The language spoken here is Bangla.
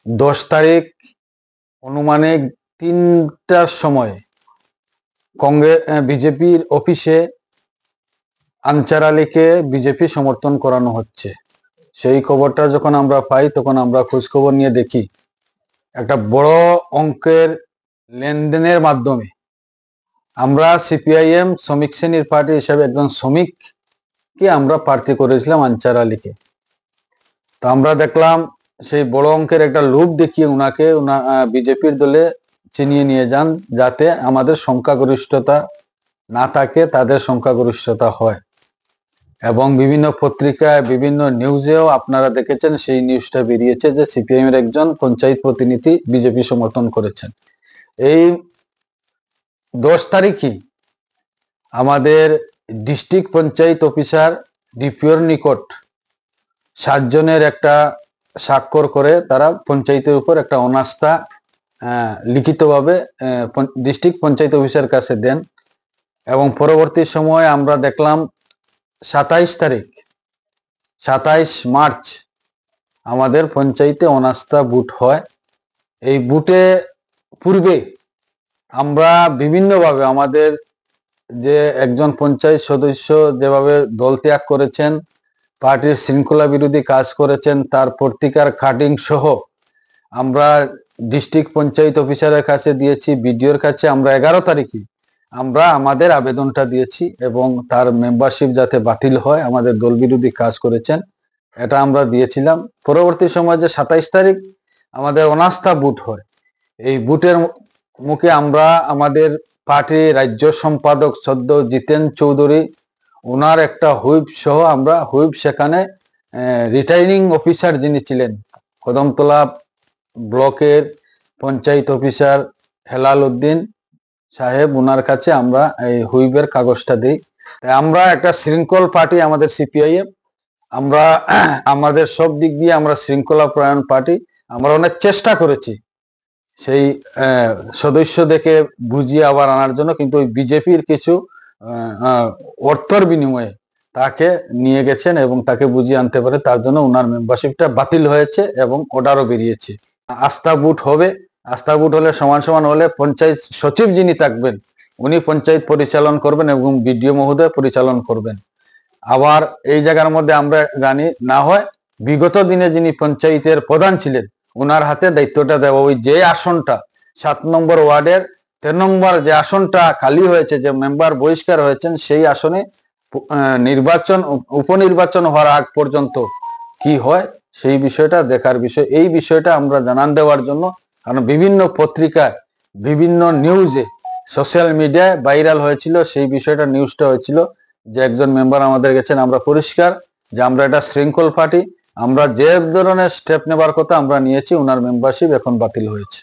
10 তারিখ অনুমানিক 3টার সময় কংগ্রেস বিজেপির অফিসে আনসার আলীকে বিজেপি সমর্থন করানো হচ্ছে। সেই খবরটা যখন আমরা পাই তখন আমরা খোঁজ খবর নিয়ে দেখি একটা বড় অঙ্কের লেনদেনের মাধ্যমে আমরা সিপিআইএম শ্রমিক শ্রেণীর পার্টি হিসেবে একজন শ্রমিককে আমরা প্রার্থী করেছিলাম আনসার আলীকে। তো আমরা দেখলাম সেই বড় অঙ্কের একটা লোভ দেখিয়ে উনাকে বিজেপির দলে চিনিয়ে নিয়ে যান, যাতে আমাদের সংখ্যাগরিষ্ঠতা না থাকে, তাদের সংখ্যাগরিষ্ঠতা হয়। এবং বিভিন্ন পত্রিকায় বিভিন্ন নিউজেও আপনারা দেখেছেন, সেই নিউজটা বেরিয়েছে যে সিপিআইএম এর একজন পঞ্চায়েত প্রতিনিধি বিজেপি সমর্থন করেছেন। এই 10 তারিখই আমাদের ডিস্ট্রিক্ট পঞ্চায়েত অফিসার ডিপিওর নিকট 7 জনের একটা স্বাক্ষর করে তারা পঞ্চায়েতের উপর একটা অনাস্থা লিখিতভাবে ডিস্ট্রিক্ট পঞ্চায়েত অফিসার কাছে দেন। এবং পরবর্তী সময় আমরা দেখলাম 27 মার্চ আমাদের পঞ্চায়েতে অনাস্থা ভোট হয়। এই ভোটে পূর্বে আমরা বিভিন্নভাবে আমাদের যে একজন পঞ্চায়েত সদস্য যেভাবে দল ত্যাগ করেছেন, পার্টির শৃঙ্খলা বিরোধী কাজ করেছেন, তার পত্রিকার কাটিং সহ আমরা ডিস্ট্রিক্ট পঞ্চায়েত অফিসারের কাছে দিয়েছি, বিডিওর কাছে আমরা 11 তারিখে আমরা আমাদের আবেদনটা দিয়েছি এবং তার মেম্বারশিপ যাতে বাতিল হয়, আমাদের দল বিরোধী কাজ করেছেন, এটা আমরা দিয়েছিলাম। পরবর্তী সময় যে 27 তারিখ আমাদের অনাস্থা ভোট হয়, এই ভোটের মুখে আমরা আমাদের পার্টি রাজ্য সম্পাদক সদ্য জিতেন চৌধুরী, ওনার একটা হুইপ সহ আমরা হুইপ সেখানে রিটার্নিং অফিসার যিনি ছিলেন কদমতলা ব্লকের পঞ্চায়েত অফিসার হেলাল উদ্দিন সাহেব, ওনার কাছে আমরা এই হুইপের কাগজটা দিই। আমরা একটা শৃঙ্খল পার্টি আমাদের সিপিআইএম, আমরা আমাদের সব দিক দিয়ে আমরা শৃঙ্খলা পরায়ণ পার্টি। আমরা অনেক চেষ্টা করেছি সেই সদস্যদেরকে বুঝিয়ে আবার আনার জন্য, কিন্তু ওই বিজেপির কিছু অর্থের বিনিময়ে তাকে নিয়ে গেছেন এবং তাকে বুঝিয়ে আনতে পারে, তার জন্য ওনার মেম্বারশিপটা বাতিল হয়েছে এবং অর্ডারও বেরিয়েছে। আস্থা ভোট হবে, আস্থা ভোট হলে সমান সমান হলে পঞ্চায়েত সচিব যিনি থাকবেন উনি পঞ্চায়েত পরিচালন করবেন এবং বিডিও মহোদয় পরিচালন করবেন। আবার এই জায়গার মধ্যে আমরা জানি না হয় বিগত দিনে যিনি পঞ্চায়েতের প্রধান ছিলেন ওনার হাতে দায়িত্বটা দেওয়া। ওই যে আসনটা 7 নম্বর ওয়ার্ডের 13 নম্বর যে আসনটা খালি হয়েছে, যে মেম্বার বহিষ্কার হয়েছেন, সেই আসনে নির্বাচন উপনির্বাচন হওয়ার আগ পর্যন্ত কি হয় সেই বিষয়টা দেখার বিষয়। এই বিষয়টা আমরা জানান দেওয়ার জন্য, কারণ বিভিন্ন পত্রিকায় বিভিন্ন নিউজে সোশ্যাল মিডিয়ায় ভাইরাল হয়েছিল, সেই বিষয়টা নিউজটা হয়েছিল যে একজন মেম্বার আমাদের গেছেন। আমরা পরিষ্কার যে আমরা এটা শৃঙ্খল পার্টি, আমরা যে ধরনের স্টেপ নেবার কথা আমরা নিয়েছি, ওনার মেম্বারশিপ এখন বাতিল হয়েছে।